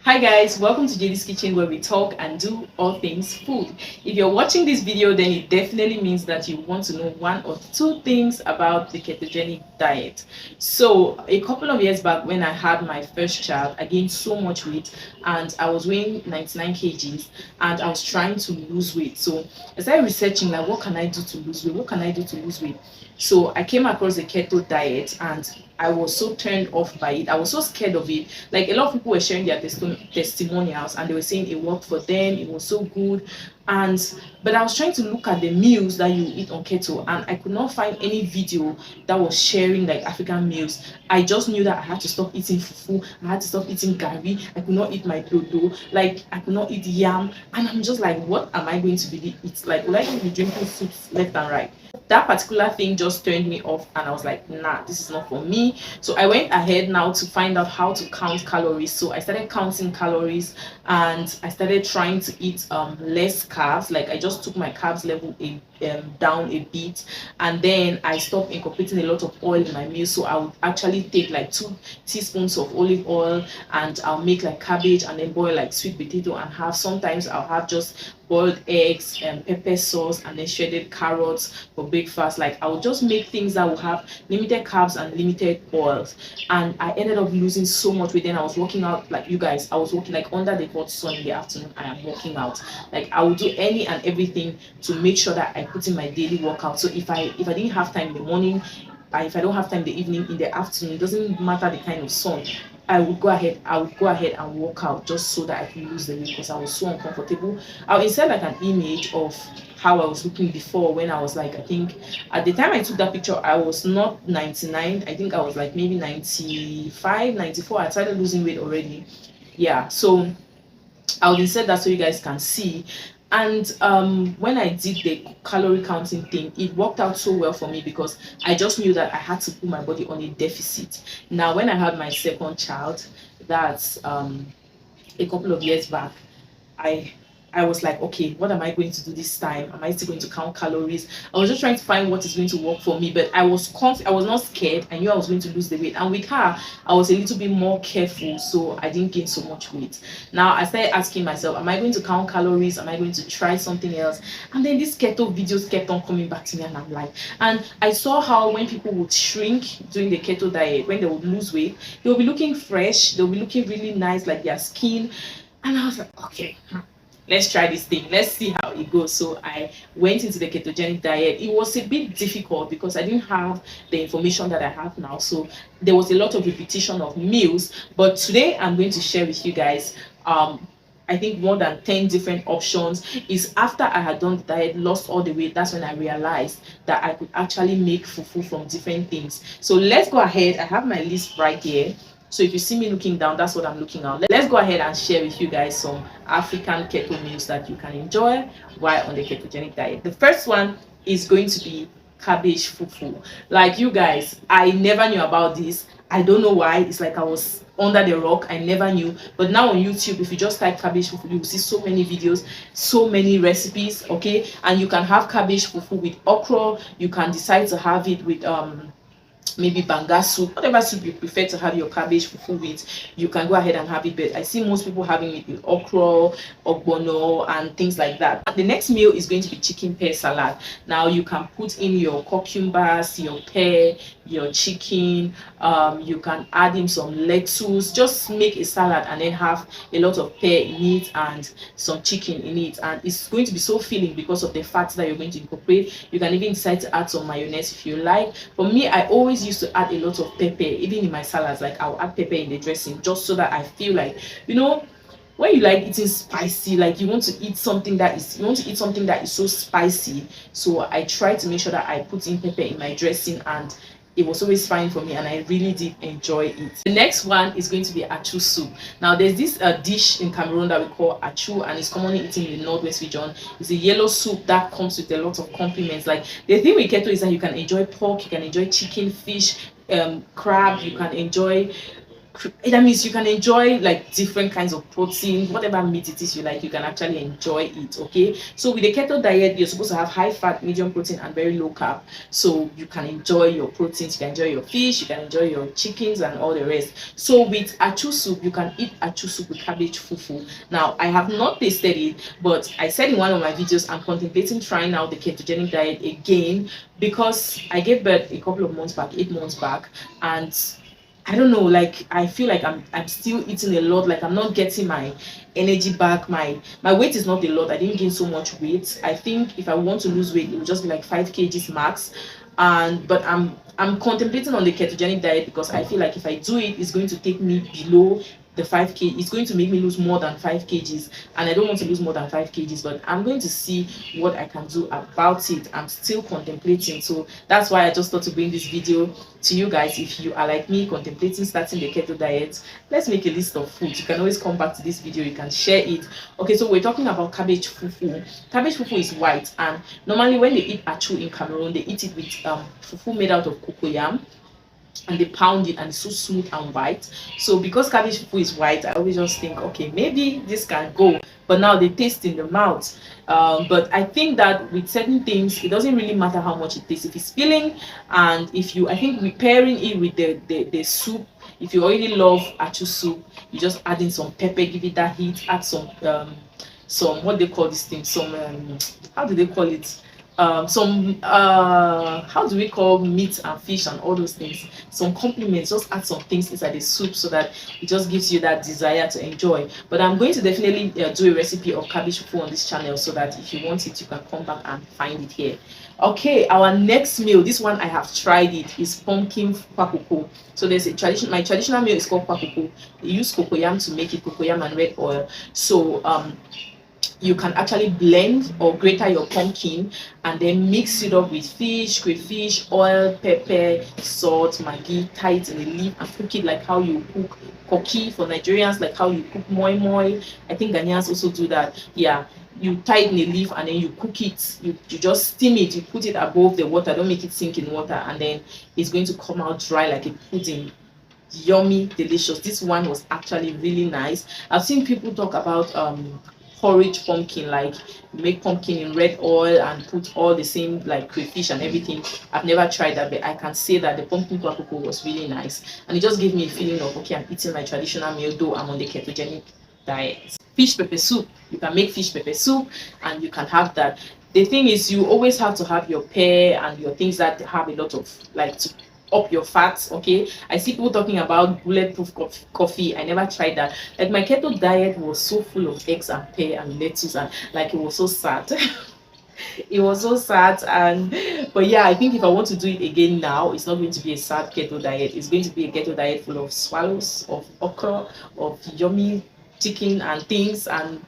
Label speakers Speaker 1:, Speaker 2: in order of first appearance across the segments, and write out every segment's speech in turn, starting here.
Speaker 1: Hi guys, welcome to JD's Kitchen where we talk and do all things food. If you're watching this video, then it definitely means that you want to know one or two things about the ketogenic diet. So a couple of years back when I had my first child, I gained so much weight and I was weighing 99 kgs and I was trying to lose weight. So I started researching like what can I do to lose weight? What can I do to lose weight? So I came across the keto diet and I was so turned off by it. I was so scared of it. Like a lot of people were sharing their testimonials and they were saying it worked for them, it was so good. But I was trying to look at the meals that you eat on keto and I could not find any video that was sharing like African meals. I just knew that I had to stop eating fufu, I had to stop eating gari, I could not eat my dodo, like I could not eat yam, and I'm just like, what am I going to be eat? Like, will I be drinking soups left and right? That particular thing just turned me off and I was like, nah, this is not for me. So I went ahead now to find out how to count calories. So I started counting calories and I started trying to eat less carbs. Like I just took my carbs level down a bit, and then I stopped incorporating a lot of oil in my meal. So I would actually take like 2 teaspoons of olive oil and I'll make like cabbage and then boil like sweet potato and have, sometimes I'll have just boiled eggs and pepper sauce and then shredded carrots for breakfast. Like I would just make things that will have limited carbs and limited oils, and I ended up losing so much weight. Then I was working out, like you guys, I was working like under the hot sun in the afternoon. I am working out, like I would do any and everything to make sure that I put in my daily workout. So if I didn't have time in the morning, if I don't have time in the evening, in the afternoon, it doesn't matter the kind of sun, I would go ahead and work out just so that I can lose the weight because I was so uncomfortable. I'll insert like an image of how I was looking before, when I was like, I think at the time I took that picture I was not 99, I think I was like maybe 95, 94. I started losing weight already. Yeah, so I'll insert that so you guys can see. And when I did the calorie counting thing, it worked out so well for me because I just knew that I had to put my body on a deficit. Now when I had my second child, that's a couple of years back, I I was like, okay, what am I going to do this time? Am I still going to count calories? I was just trying to find what is going to work for me, but I was I was not scared. I knew I was going to lose the weight, and with her, I was a little bit more careful, so I didn't gain so much weight. Now I started asking myself, am I going to count calories? Am I going to try something else? And then these keto videos kept on coming back to me, and I'm like, and I saw how when people would shrink during the keto diet, when they would lose weight, they will be looking fresh, they'll be looking really nice, like their skin. And I was like, okay, let's try this thing, let's see how it goes. So I went into the ketogenic diet. It was a bit difficult because I didn't have the information that I have now, so there was a lot of repetition of meals. But today I'm going to share with you guys I think more than 10 different options. Is after I had done the diet, lost all the weight, that's when I realized that I could actually make fufu from different things. So let's go ahead. I have my list right here. So if you see me looking down, that's what I'm looking at. Let's go ahead and share with you guys some African keto meals that you can enjoy while on the ketogenic diet. The first one is going to be cabbage fufu. Like you guys, I never knew about this. I don't know why. It's like I was under the rock. I never knew. But now on YouTube, if you just type cabbage fufu, you will see so many videos, so many recipes, okay? And you can have cabbage fufu with okra. You can decide to have it with maybe banga soup, whatever soup you prefer to have your cabbage fufu with, you can go ahead and have it. But I see most people having it with okra, ogbono, and things like that. The next meal is going to be chicken pear salad. Now you can put in your cucumbers, your pear, your chicken, you can add in some lettuce, just make a salad and then have a lot of pear in it and some chicken in it, and it's going to be so filling because of the fats that you're going to incorporate. You can even decide to add some mayonnaise if you like. For me, I always used to add a lot of pepper even in my salads. Like I'll add pepper in the dressing just so that I feel like, you know, when you like eating spicy, like you want to eat something that is so spicy. So I try to make sure that I put in pepper in my dressing, and it was always fine for me, and I really did enjoy it. The next one is going to be achu soup. Now there's this dish in Cameroon that we call achu, and it's commonly eaten in the northwest region. It's a yellow soup that comes with a lot of compliments. Like the thing with keto is that you can enjoy pork, you can enjoy chicken, fish, crab, you can enjoy that means you can enjoy like different kinds of protein, whatever meat it is you like, you can actually enjoy it. Okay, so with the keto diet, you're supposed to have high fat, medium protein, and very low carb, so you can enjoy your proteins, you can enjoy your fish, you can enjoy your chickens and all the rest. So with achu soup, you can eat achu soup with cabbage fufu. Now I have not tasted it, but I said in one of my videos I'm contemplating trying out the ketogenic diet again, because I gave birth a couple of months back, 8 months back, and I don't know, like I feel like I'm still eating a lot, like I'm not getting my energy back. My weight is not a lot. I didn't gain so much weight. I think if I want to lose weight, it will just be like 5 kgs max. And but I'm contemplating on the ketogenic diet, because I feel like if I do it, it's going to take me below the 5 kg. It's going to make me lose more than 5 kgs, and I don't want to lose more than 5 kgs, but I'm going to see what I can do about it. I'm still contemplating, so that's why I just thought to bring this video to you guys. If you are like me, contemplating starting the keto diet, let's make a list of foods. You can always come back to this video, you can share it. Okay, so we're talking about cabbage fufu. Cabbage fufu is white, and normally when they eat achu in Cameroon, they eat it with fufu made out of cocoyam, and they pound it, and it's so smooth and white. So because cabbage fufu is white, I always just think, okay, maybe this can go, but now they taste in the mouth. But I think that with certain things, it doesn't really matter how much it tastes. If it's filling, and if you, I think repairing it with the soup, if you already love achu soup, you just add in some pepper, give it that heat, add some what they call this thing, some how do they call it, some how do we call meat and fish and all those things, some compliments, just add some things inside the soup so that it just gives you that desire to enjoy. But I'm going to definitely do a recipe of cabbage fufu on this channel, so that if you want it, you can come back and find it here. Okay, our next meal, this one I have tried it, is pumpkin kwakoko. So there's a tradition, my traditional meal is called kwakoko. They use cocoyam to make it, cocoyam and red oil. So you can actually blend or grate your pumpkin, and then mix it up with fish, crayfish, oil, pepper, salt, maggi, tie it in a leaf, and cook it like how you cook koki for Nigerians, like how you cook moi moi. I think Ghanaians also do that. Yeah, you tie it in a leaf, and then you cook it. You just steam it. You put it above the water. Don't make it sink in water, and then it's going to come out dry like a pudding. Yummy, delicious. This one was actually really nice. I've seen people talk about porridge pumpkin, like make pumpkin in red oil and put all the same like crayfish and everything. I've never tried that, but I can say that the pumpkin kwakoko was really nice, and it just gave me a feeling of, okay, I'm eating my traditional meal, though I'm on the ketogenic diet. Fish pepper soup, you can make fish pepper soup and you can have that. The thing is, you always have to have your pear and your things that have a lot of like to up your fats. Okay, I see people talking about bulletproof coffee. I never tried that. Like my keto diet was so full of eggs and pear and lettuce, and like it was so sad. It was so sad. And but yeah, I think if I want to do it again now, it's not going to be a sad keto diet. It's going to be a keto diet full of swallows, of okra, of yummy chicken and things, and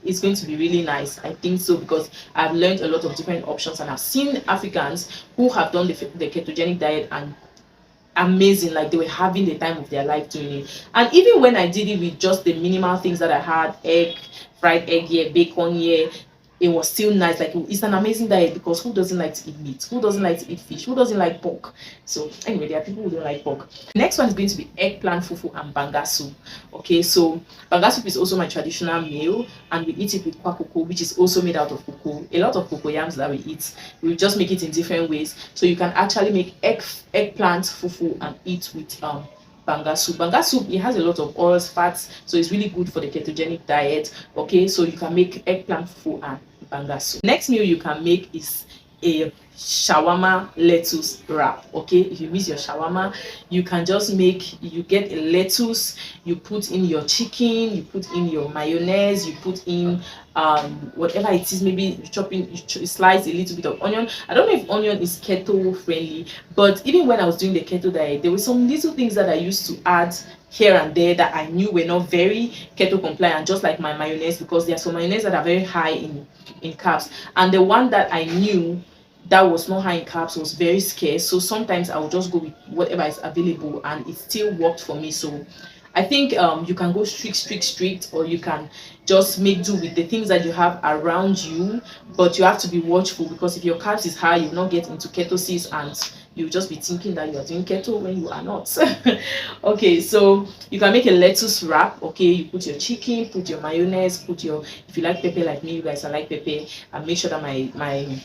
Speaker 1: it's going to be really nice. I think so, because I've learned a lot of different options, and I've seen Africans who have done the ketogenic diet, and amazing, like they were having the time of their life doing it. And even when I did it with just the minimal things that I had, fried egg here, bacon here, it was still nice. Like it's an amazing diet, because who doesn't like to eat meat? Who doesn't like to eat fish? Who doesn't like pork? So anyway, there are people who don't like pork. Next one is going to be eggplant fufu and banga soup. Okay, so banga soup is also my traditional meal, and we eat it with kwakoko, which is also made out of cocoa. A lot of cocoyams that we eat, we just make it in different ways. So you can actually make eggplant fufu and eat with banga soup. Banga soup, it has a lot of oils, fats, so it's really good for the ketogenic diet. Okay, so you can make eggplant fufu and banga soup. Next meal you can make is a shawarma lettuce wrap. Okay, if you miss your shawarma, you can just make, you get a lettuce, you put in your chicken, you put in your mayonnaise, you put in whatever it is, maybe you chop in, you slice a little bit of onion. I don't know if onion is keto friendly, but even when I was doing the keto diet, there were some little things that I used to add here and there that I knew were not very keto compliant, just like my mayonnaise, because there are some mayonnaise that are very high in carbs, and the one that I knew that was not high in carbs was very scarce. So sometimes I would just go with whatever is available, and it still worked for me. So I think you can go strict, or you can just make do with the things that you have around you, but you have to be watchful, because if your carbs is high, you will not get into ketosis, and you'll just be thinking that you are doing keto when you are not. Okay, so you can make a lettuce wrap. Okay, you put your chicken, put your mayonnaise, put your, if you like pepper like me, you guys, I like pepper, and make sure that my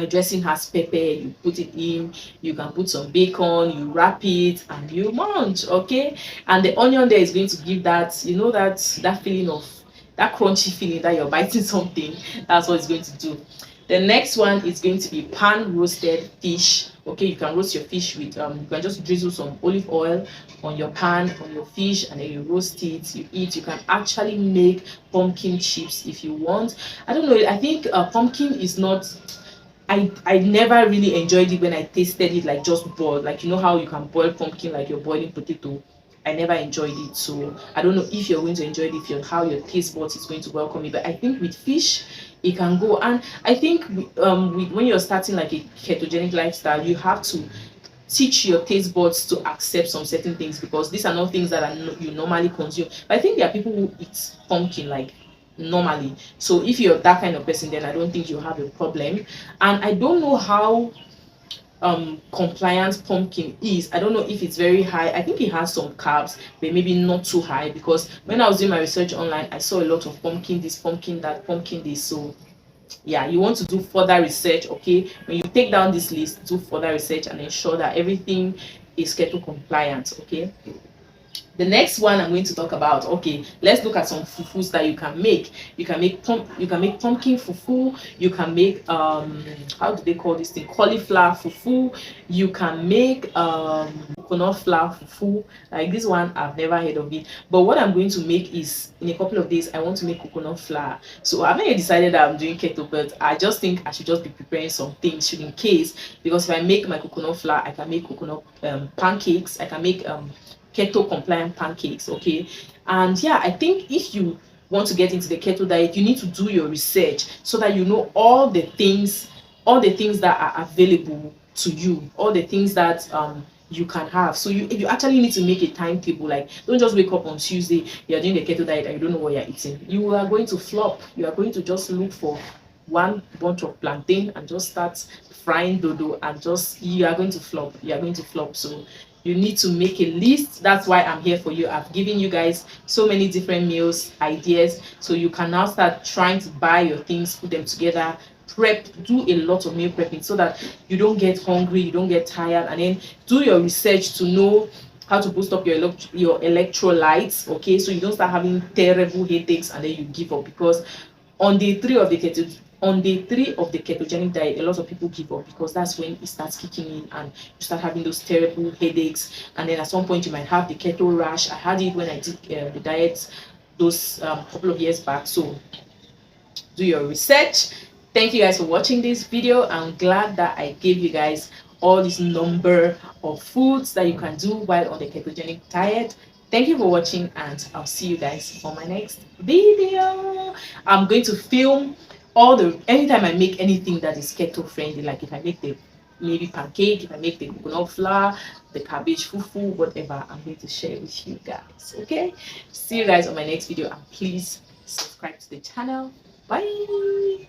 Speaker 1: dressing has pepper. You put it in, you can put some bacon, you wrap it and you munch. Okay, and the onion there is going to give that, you know, that feeling of, that crunchy feeling that you're biting something. That's what it's going to do. The next one is going to be pan roasted fish. Okay, you can roast your fish with you can just drizzle some olive oil on your pan, on your fish, and then you roast it, you eat. You can actually make pumpkin chips if you want. I don't know, I think pumpkin is not, I never really enjoyed it when I tasted it like just boiled. Like, you know how you can boil pumpkin like you're boiling potato. I never enjoyed it, so I don't know if you're going to enjoy it, if you're, how your taste buds is going to welcome it. But I think with fish, it can go. And I think when you're starting like a ketogenic lifestyle, you have to teach your taste buds to accept some certain things, because these are not things that you normally consume. But I think there are people who eat pumpkin like normally. So if you're that kind of person, then I don't think you have a problem. And I don't know how compliant pumpkin is. I don't know if it's very high. I think it has some carbs, but maybe not too high, because when I was doing my research online, I saw a lot of pumpkin this, pumpkin that, pumpkin this. So yeah, you want to do further research. Okay, when you take down this list, do further research and ensure that everything is keto compliant. Okay, the next one I'm going to talk about, okay, let's look at some fufus that you can make. You can make pumpkin fufu. You can make how do they call this thing, cauliflower fufu. You can make coconut flour fufu. Like this one, I've never heard of it, but what I'm going to make is, in a couple of days I want to make coconut flour. So I haven't yet decided that I'm doing keto, but I just think I should just be preparing some things in case, because if I make my coconut flour, I can make coconut pancakes. I can make keto compliant pancakes. Okay, and yeah, I think if you want to get into the keto diet, you need to do your research so that you know all the things that are available to you, all the things that you can have. So you actually need to make a timetable. Like, don't just wake up on Tuesday, you're doing the keto diet and you don't know what you're eating. You are going to flop. You are going to just look for one bunch of plantain and just start frying dodo, and just, you are going to flop. You are going to flop. So you need to make a list. That's why I'm here for you. I've given you guys so many different meals ideas, so you can now start trying to buy your things, put them together, prep, do a lot of meal prepping so that you don't get hungry, you don't get tired, and then do your research to know how to boost up your electrolytes. Okay, so you don't start having terrible headaches and then you give up, because on day 3 of the ketogenic diet, a lot of people give up, because that's when it starts kicking in and you start having those terrible headaches, and then at some point you might have the keto rash. I had it when I did the diet those couple of years back. So do your research. Thank you guys for watching this video. I'm glad that I gave you guys all this number of foods that you can do while on the ketogenic diet. Thank you for watching, and I'll see you guys on my next video. I'm going to film anytime I make anything that is keto friendly, like if I make the maybe pancake, if I make the coconut flour, the cabbage fufu, whatever, I'm going to share with you guys. Okay, see you guys on my next video, and please subscribe to the channel. Bye.